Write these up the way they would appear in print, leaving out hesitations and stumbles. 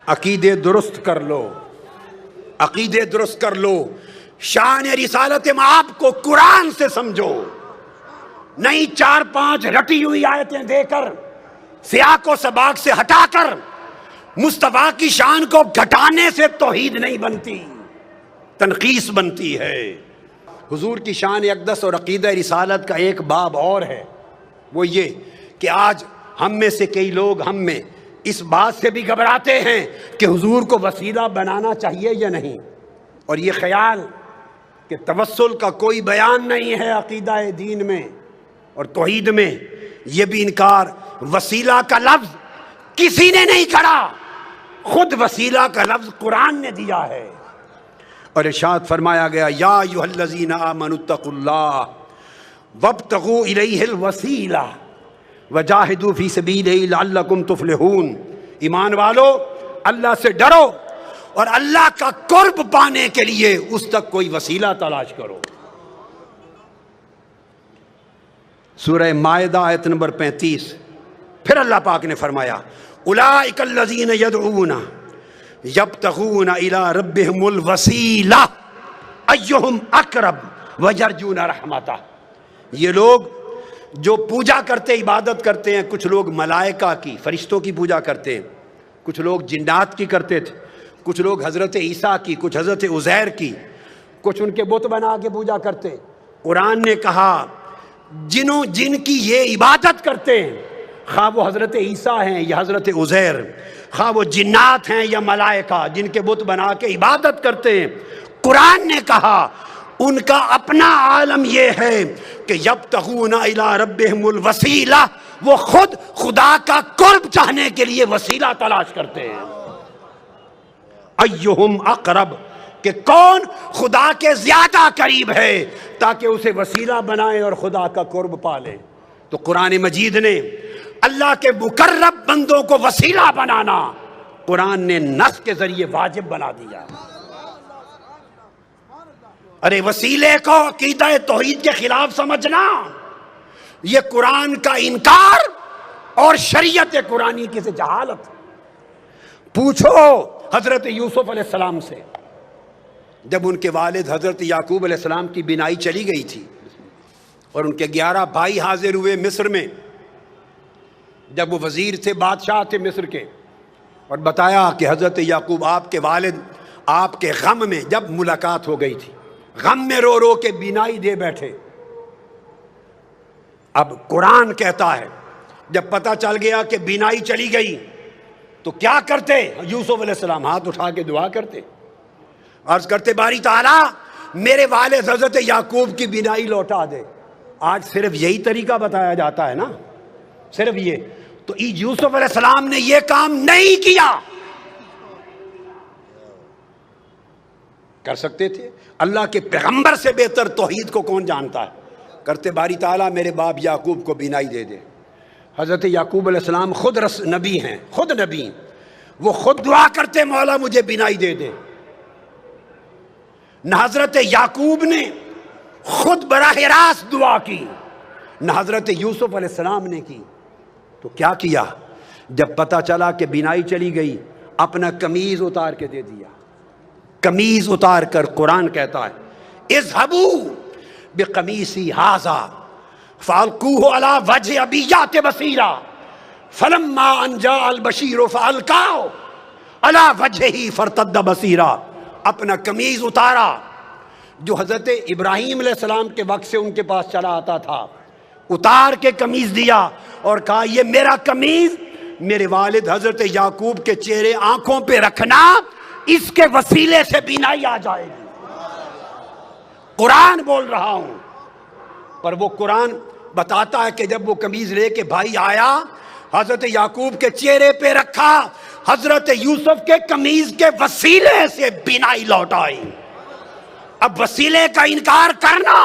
عقیدے درست کر لو، عقیدے درست کر لو، شان رسالت آپ کو قرآن سے سمجھو، نہیں 4-5 رٹی ہوئی آیتیں دے کر، سیاق و سباق سے ہٹا کر مصطفیٰ کی شان کو گھٹانے سے توحید نہیں بنتی، تنقیص بنتی ہے۔ حضور کی شان اقدس اور عقیدہ رسالت کا ایک باب اور ہے، وہ یہ کہ آج ہم میں سے کئی لوگ ہم میں اس بات سے بھی گھبراتے ہیں کہ حضور کو وسیلہ بنانا چاہیے یا نہیں، اور یہ خیال کہ توسل کا کوئی بیان نہیں ہے عقیدہ دین میں اور توحید میں، یہ بھی انکار۔ وسیلہ کا لفظ کسی نے نہیں کھڑا، خود وسیلہ کا لفظ قرآن نے دیا ہے، اور ارشاد فرمایا گیا یا ایھا الذین آمنوا اتقوا اللہ وابتغوا الیہ الوسیلہ وجاہدوا فی سبیلہ لعلکم تفلحون۔ ایمان والو، اللہ سے ڈرو اور اللہ کا قرب پانے کے لیے اس تک کوئی وسیلہ تلاش کرو۔ سورہ مائدہ آیت نمبر 35، پھر اللہ پاک نے فرمایا اولئک الذین یدعون یبتغون الی ربہم الوسیلہ ایہم اقرب ویرجون رحمتہ۔ یہ لوگ جو پوجا کرتے، عبادت کرتے ہیں، کچھ لوگ ملائکہ کی، فرشتوں کی پوجا کرتے ہیں، کچھ لوگ جنات کی کرتے تھے، کچھ لوگ حضرت عیسیٰ کی، کچھ حضرت عزیر کی، کچھ ان کے بت بنا کے پوجا کرتے۔ قرآن نے کہا جن کی یہ عبادت کرتے ہیں، خواہ وہ حضرت عیسیٰ ہیں یا حضرت عزیر، خواہ وہ جنات ہیں یا ملائکہ، جن کے بت بنا کے عبادت کرتے ہیں، قرآن نے کہا ان کا اپنا عالم یہ ہے کہ یبتغون الی ربہم الوسیلہ، وہ خود خدا کا قرب چاہنے کے لیے وسیلہ تلاش کرتے ہیں۔ ایہم اقرب، کہ کون خدا کے زیادہ قریب ہے تاکہ اسے وسیلہ بنائے اور خدا کا قرب پالے۔ تو قرآن مجید نے اللہ کے مقرب بندوں کو وسیلہ بنانا قرآن نے نص کے ذریعے واجب بنا دیا۔ ارے وسیلے کو عقیدہ توحید کے خلاف سمجھنا یہ قرآن کا انکار اور شریعت قرآنی کی سے جہالت۔ پوچھو حضرت یوسف علیہ السلام سے، جب ان کے والد حضرت یعقوب علیہ السلام کی بینائی چلی گئی تھی اور ان کے 11 بھائی حاضر ہوئے مصر میں، جب وہ وزیر تھے، بادشاہ تھے مصر کے، اور بتایا کہ حضرت یعقوب آپ کے والد آپ کے غم میں، جب ملاقات ہو گئی تھی، غم میں رو رو کے بینائی دے بیٹھے۔ اب قرآن کہتا ہے جب پتہ چل گیا کہ بینائی چلی گئی تو کیا کرتے؟ یوسف علیہ السلام ہاتھ اٹھا کے دعا کرتے، عرض کرتے باری تعالیٰ میرے والد حضرت یعقوب کی بینائی لوٹا دے۔ آج صرف یہی طریقہ بتایا جاتا ہے نا، صرف یہ۔ تو یوسف علیہ السلام نے یہ کام نہیں کیا، کر سکتے تھے۔ اللہ کے پیغمبر سے بہتر توحید کو کون جانتا ہے؟ کرتے باری تعالیٰ میرے باپ یعقوب کو بینائی دے دے۔ حضرت یعقوب علیہ السلام خود نبی ہیں، خود نبی، وہ خود دعا کرتے مولا مجھے بینائی دے دے۔ نہ حضرت یعقوب نے خود براہ راست دعا کی، نہ حضرت یوسف علیہ السلام نے کی۔ تو کیا کیا؟ جب پتہ چلا کہ بینائی چلی گئی، اپنا قمیض اتار کے دے دیا۔ قمیض اتار کر قرآن کہتا ہے اذهبوا بقمیصی ھذا فالقوہ علی وجہ ابیۃ بصیرا فلما ان جاء البشیر فالقاہ علی وجہہ فارتد بصیرا۔ اپنا قمیض اتارا جو حضرت ابراہیم علیہ السلام کے وقت سے ان کے پاس چلا آتا تھا، اتار کے قمیض دیا اور کہا یہ میرا قمیض میرے والد حضرت یعقوب کے چہرے آنکھوں پہ رکھنا، اس کے وسیلے سے بینائی آ جائے گی۔ قرآن بول رہا ہوں، پر وہ قرآن بتاتا ہے کہ جب وہ قمیض لے کے بھائی آیا، حضرت یعقوب کے چہرے پہ رکھا، حضرت یوسف کے قمیض کے وسیلے سے بینائی لوٹ آئی۔ اب وسیلے کا انکار کرنا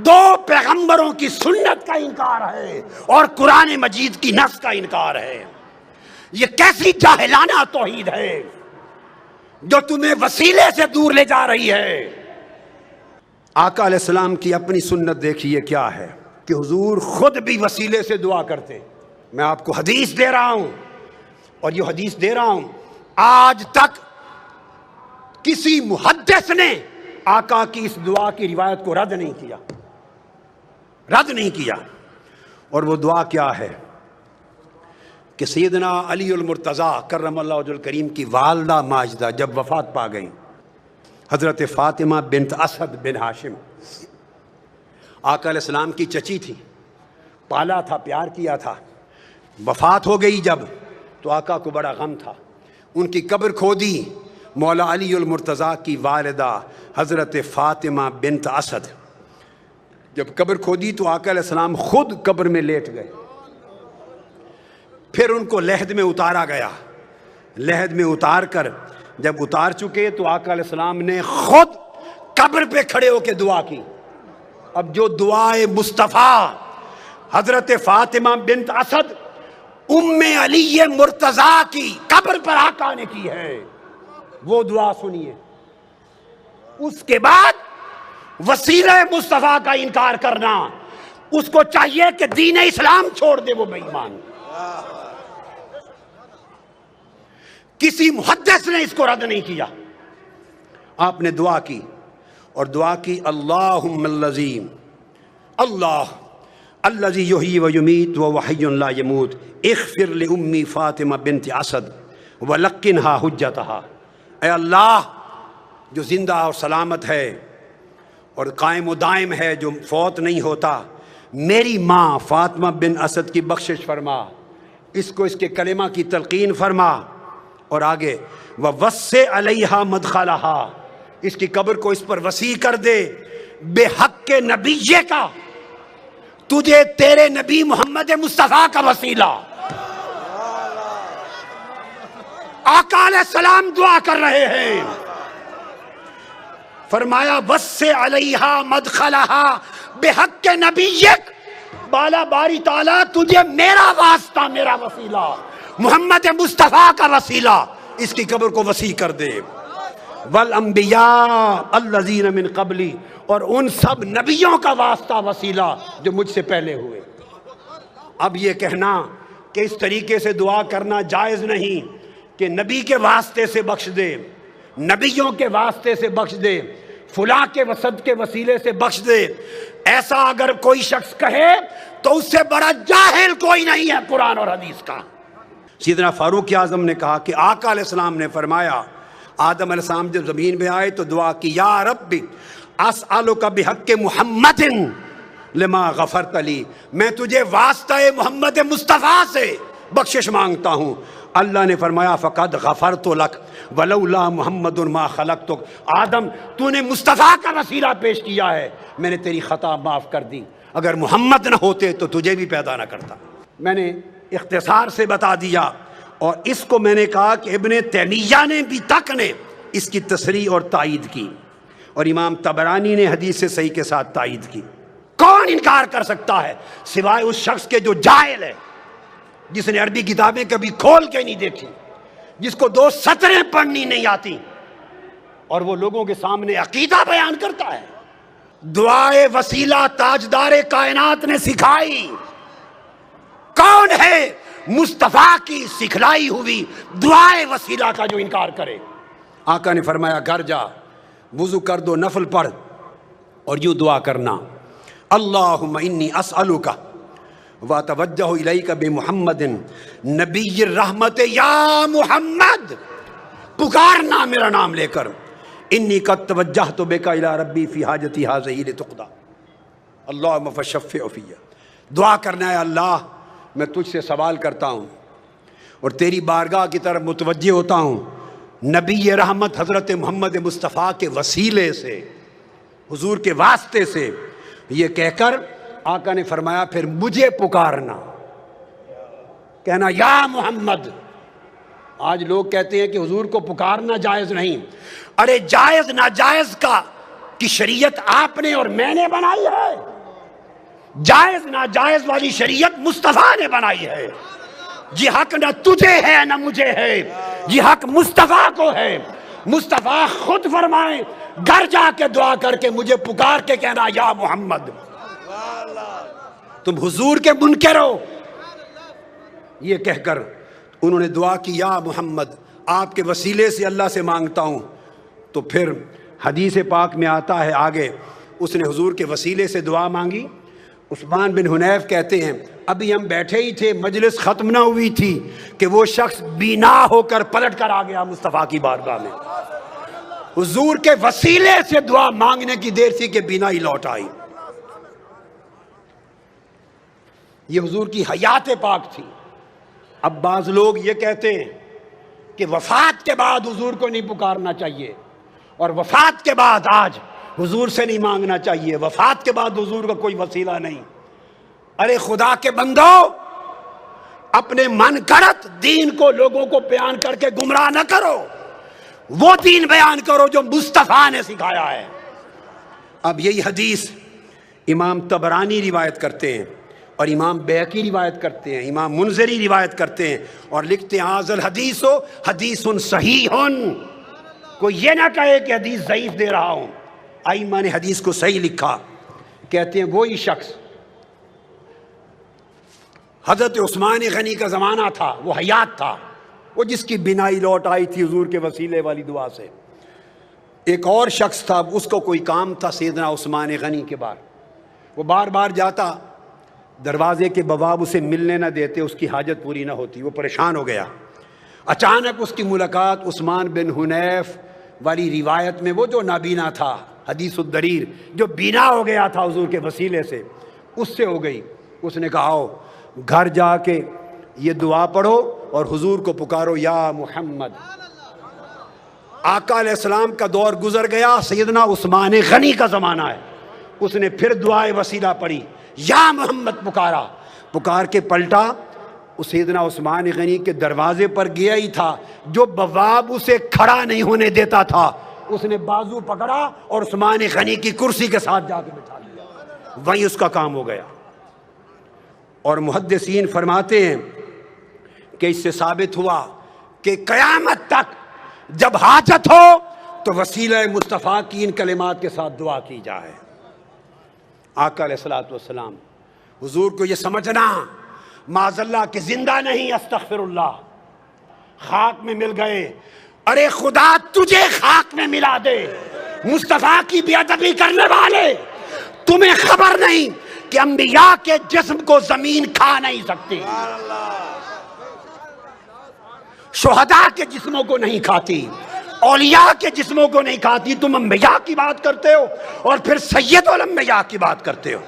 دو پیغمبروں کی سنت کا انکار ہے اور قرآن مجید کی نص کا انکار ہے۔ یہ کیسی جاہلانہ توحید ہے جو تمہیں وسیلے سے دور لے جا رہی ہے۔ آقا علیہ السلام کی اپنی سنت دیکھیے کیا ہے کہ حضور خود بھی وسیلے سے دعا کرتے۔ میں آپ کو حدیث دے رہا ہوں، اور یہ حدیث دے رہا ہوں آج تک کسی محدث نے آقا کی اس دعا کی روایت کو رد نہیں کیا، رد نہیں کیا۔ اور وہ دعا کیا ہے کہ سیدنا علی المرتضیٰ کرم اللہ وجہ الکریم کی والدہ ماجدہ جب وفات پا گئیں، حضرت فاطمہ بنت اسد بن ہاشم آقا علیہ السلام کی چچی تھی، پالا تھا، پیار کیا تھا، وفات ہو گئی جب تو آقا کو بڑا غم تھا۔ ان کی قبر کھودی مولا علی المرتضیٰ کی والدہ حضرت فاطمہ بنت اسد، جب قبر کھودی تو آقا علیہ السلام خود قبر میں لیٹ گئے، پھر ان کو لحد میں اتارا گیا، لحد میں اتار کر جب اتار چکے تو آقا علیہ السلام نے خود قبر پہ کھڑے ہو کے دعا کی۔ اب جو دعائے مصطفیٰ حضرت فاطمہ بنت اسد ام علی مرتضیٰ کی قبر پر آقا نے کی ہے، وہ دعا سنیے۔ اس کے بعد وسیلہ مصطفیٰ کا انکار کرنا، اس کو چاہیے کہ دین اسلام چھوڑ دے، وہ بے ایمان۔ کسی محدث نے اس کو رد نہیں کیا۔ آپ نے دعا کی اور دعا کی اللہم الذی اللہ الذی یحیی و یمیت وہو حی لا یموت اغفر لأمی فاطمہ بنت اسد ولقنہا حجتہا۔ اے اللہ جو زندہ اور سلامت ہے اور قائم و دائم ہے، جو فوت نہیں ہوتا، میری ماں فاطمہ بن اسد کی بخشش فرما، اس کو اس کے کلمہ کی تلقین فرما، اور آگے وَوَسِّعْ عَلَيْهَا مَدْخَلَهَا، اس کی قبر کو اس پر وسیع کر دے، بے حق کے نبی کا، تجھے تیرے نبی محمد مصطفیٰ کا وسیلہ۔ آقا علیہ السلام دعا کر رہے ہیں، فرمایا وَسِّعْ عَلَيْهَا مَدْخَلَهَا بِحَقِّ نَبِيِّک، بالا باری تعالیٰ تجھے میرا واسطہ، میرا وسیلہ، محمد مصطفیٰ کا وسیلہ، اس کی قبر کو وسیع کر دے۔ وَالْأَنْبِيَاءَ الَّذِينَ مِنْ قَبْلِي، اور ان سب نبیوں کا واسطہ وسیلہ جو مجھ سے پہلے ہوئے۔ اب یہ کہنا کہ اس طریقے سے دعا کرنا جائز نہیں کہ نبی کے واسطے سے بخش دے، نبیوں کے واسطے سے بخش دے، فلاں کے وسط کے وسیلے سے بخش دے، ایسا اگر کوئی شخص کہے تو اس سے بڑا جاہل کوئی نہیں ہے قرآن اور حدیث کا۔ سیدنا فاروق اعظم نے کہا کہ آقا علیہ السلام نے فرمایا، آدم علیہ السلام جب زمین پہ آئے تو دعا کی، یا رب اسألک بحق محمد لما غفرت لی، میں تجھے واسطہ محمد مصطفیٰ سے بخشش مانگتا ہوں۔ اللہ نے فرمایا فقد غفرت لک ولولا محمد ما خلقتک، آدم تو نے مصطفیٰ کا وسیلہ پیش کیا ہے، میں نے تیری خطا معاف کر دی، اگر محمد نہ ہوتے تو تجھے بھی پیدا نہ کرتا۔ میں نے اختصار سے بتا دیا، اور اس کو میں نے کہا کہ ابن تیمیہ نے بھی تک نے اس کی تصریح اور تائید کی، اور امام طبرانی نے حدیث صحیح کے ساتھ تائید کی۔ کون انکار کر سکتا ہے سوائے اس شخص کے جو جاہل ہے، جس نے عربی کتابیں کبھی کھول کے نہیں دیکھی، جس کو 2 سطریں پڑھنی نہیں آتی، اور وہ لوگوں کے سامنے عقیدہ بیان کرتا ہے۔ دعائے وسیلہ تاجدار کائنات نے سکھائی، کون ہے مصطفیٰ کی سکھلائی ہوئی دعائے وسیلہ کا جو انکار کرے؟ آقا نے فرمایا گھر جا، وضو کر دو، نفل پڑھ، اور یوں دعا کرنا، اللہم انی اسألک واتوجہ الیک بمحمد نبی الرحمت، یا محمد، پکارنا میرا نام لے کر، انی قد توجہت بک الی ربی فی حاجتی ہذہ لتقضی، اللہم فشفع فی، دعا کرنا ہے اللہ میں تجھ سے سوال کرتا ہوں اور تیری بارگاہ کی طرف متوجہ ہوتا ہوں، نبی رحمت حضرت محمد مصطفیٰ کے وسیلے سے، حضور کے واسطے سے، یہ کہہ کر آقا نے فرمایا پھر مجھے پکارنا، کہنا یا محمد۔ آج لوگ کہتے ہیں کہ حضور کو پکارنا جائز نہیں، ارے جائز ناجائز کی شریعت آپ نے اور میں نے بنائی ہے، جائز ناجائز والی شریعت مصطفیٰ نے بنائی ہے، یہ حق نہ تجھے ہے نہ مجھے ہے، یہ حق مصطفیٰ کو ہے۔ مصطفیٰ خود فرمائیں گھر جا کے دعا کر کے مجھے پکار کے کہنا یا محمد، تم حضور کے منکر ہو۔ یہ کہہ کر انہوں نے دعا کی یا محمد آپ کے وسیلے سے اللہ سے مانگتا ہوں. تو پھر حدیث پاک میں آتا ہے آگے اس نے حضور کے وسیلے سے دعا مانگی. عثمان بن حنیف کہتے ہیں ابھی ہم بیٹھے ہی تھے, مجلس ختم نہ ہوئی تھی کہ وہ شخص بینا ہو کر پلٹ کر آ گیا مصطفیٰ کی بارگاہ میں. حضور کے وسیلے سے دعا مانگنے کی دیر تھی کہ بینا ہی لوٹ آئی. یہ حضور کی حیات پاک تھی. اب بعض لوگ یہ کہتے ہیں کہ وفات کے بعد حضور کو نہیں پکارنا چاہیے, اور وفات کے بعد آج حضور سے نہیں مانگنا چاہیے, وفات کے بعد حضور کا کوئی وسیلہ نہیں. ارے خدا کے بندو, اپنے من گھڑت دین کو لوگوں کو بیان کر کے گمراہ نہ کرو, وہ دین بیان کرو جو مصطفیٰ نے سکھایا ہے. اب یہی حدیث امام طبرانی روایت کرتے ہیں, اور امام بیہقی روایت کرتے ہیں, امام منذری روایت کرتے ہیں, اور لکھتے ہیں ھذا الحدیث حدیث صحیح. کوئی یہ نہ کہے کہ حدیث ضعیف دے رہا ہوں. ائمہ نے حدیث کو صحیح لکھا. کہتے ہیں وہی شخص حضرت عثمان غنی کا زمانہ تھا, وہ حیات تھا, وہ جس کی بینائی لوٹ آئی تھی حضور کے وسیلے والی دعا سے. ایک اور شخص تھا, اس کو کوئی کام تھا سیدنا عثمان غنی کے بار, وہ بار بار جاتا, دروازے کے بواب اسے ملنے نہ دیتے, اس کی حاجت پوری نہ ہوتی, وہ پریشان ہو گیا. اچانک اس کی ملاقات عثمان بن حنیف والی روایت میں وہ جو نابینا تھا, حدیث الدریر, جو بینا ہو گیا تھا حضور کے وسیلے سے, اس سے ہو گئی. اس نے کہا آؤ گھر جا کے یہ دعا پڑھو اور حضور کو پکارو یا محمد. آقا علیہ السلام کا دور گزر گیا, سیدنا عثمان غنی کا زمانہ ہے. اس نے پھر دعائے وسیلہ پڑھی, یا محمد پکارا. پکار کے پلٹا, سیدنا عثمان غنی کے دروازے پر گیا ہی تھا, جو بواب اسے کھڑا نہیں ہونے دیتا تھا, اس نے بازو پکڑا اور عثمان غنی کی کرسی کے ساتھ جا کے بٹھا لیا. وہیں اس کا کام ہو گیا. اور محدثین فرماتے ہیں کہ اس سے ثابت ہوا کہ قیامت تک جب حاجت ہو تو وسیلہ مصطفیٰ کی ان کلمات کے ساتھ دعا کی جائے. آقا علیہ الصلوۃ والسلام, حضور کو یہ سمجھنا معاذ اللہ کہ زندہ نہیں, استغفر اللہ, خاک میں مل گئے. ارے خدا تجھے خاک میں ملا دے, مصطفیٰ کی بے ادبی کرنے والے, تمہیں خبر نہیں کہ انبیاء کے جسم کو زمین کھا نہیں سکتی, شہداء کے جسموں کو نہیں کھاتی, اولیاء کے جسموں کو نہیں کھاتی. تم انبیاء کی بات کرتے ہو اور پھر سید الانبیاء کی بات کرتے ہو.